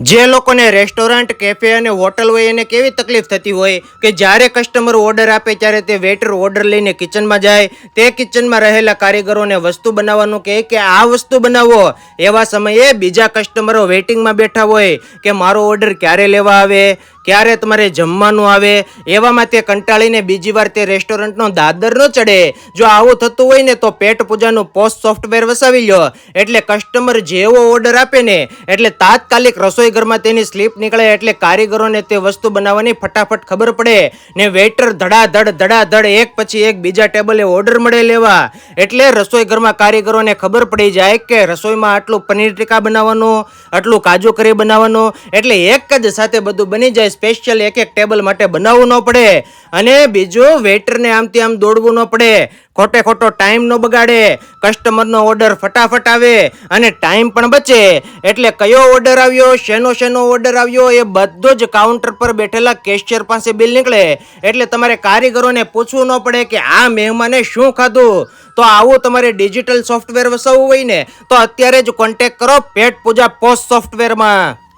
જે લોકોને restaurant, cafe અને હોટલ હોય એને કેવી તકલીફ થતી હોય કે જ્યારે કસ્ટમર ઓર્ડર આપે ત્યારે તે વેટર ઓર્ડર લઈને કિચનમાં જાય, તે કિચનમાં રહેલા કારીગરોને વસ્તુ બનાવવાનું કહે કે આ વસ્તુ બનાવો. એવા સમયે બીજા કસ્ટમરો વેઇટિંગમાં બેઠા હોય કે મારો ઓર્ડર ક્યારે લેવા આવે, ક્યારે તમારે જમવાનું આવે. એવામાં તે કંટાળીને બીજી વાર તે રેસ્ટોરન્ટનો દાદર ન ચડે. જો આવું થતું હોય ને તો પેટ પૂજાનું પોસ્ટ સોફ્ટવેર વસાવી લો, એટલે કસ્ટમર જેવો ઓર્ડર આપે ને એટલે તાત્કાલિક રસોઈ ઘરમાં તેની સ્લીપ નીકળે, એટલે કારીગરોને તે વસ્તુ બનાવવાની ફટાફટ ખબર પડે ને વેઇટર ધડાધડ એક પછી એક બીજા ટેબલે ઓર્ડર મળે લેવા. એટલે રસોઈ ઘરમાં કારીગરોને ખબર પડી જાય કે રસોઈમાં આટલું પનીર ટીકા બનાવવાનું, આટલું કાજુ કરી બનાવવાનું, એટલે એક જ સાથે બધું બની જાય. સ્પેશિયલ એક એક ટેબલ માટે બનાવવું ન પડે. અને બીજું વેઇટરને આમથી આમ દોડવું ન પડે, ખોટો ટાઈમ ન બગાડે, કસ્ટમરનો ઓર્ડર ફટાફટ આવે અને ટાઈમ પણ બચે. એટલે કયો ઓર્ડર આવ્યો, શેનો ઓર્ડર આવ્યો, એ બધો જ કાઉન્ટર પર બેઠેલા કેશિયર પાસે બિલ નીકળે. એટલે તમારે કારીગરોને પૂછવું ન પડે કે આ મહેમાને શું ખાધું. તો આવું તમારે ડિજિટલ સોફ્ટવેર વસાવવું હોય ને તો અત્યારે જ કોન્ટેક્ટ કરો પેટ પૂજા પોસ્ટ સોફ્ટવેરમાં.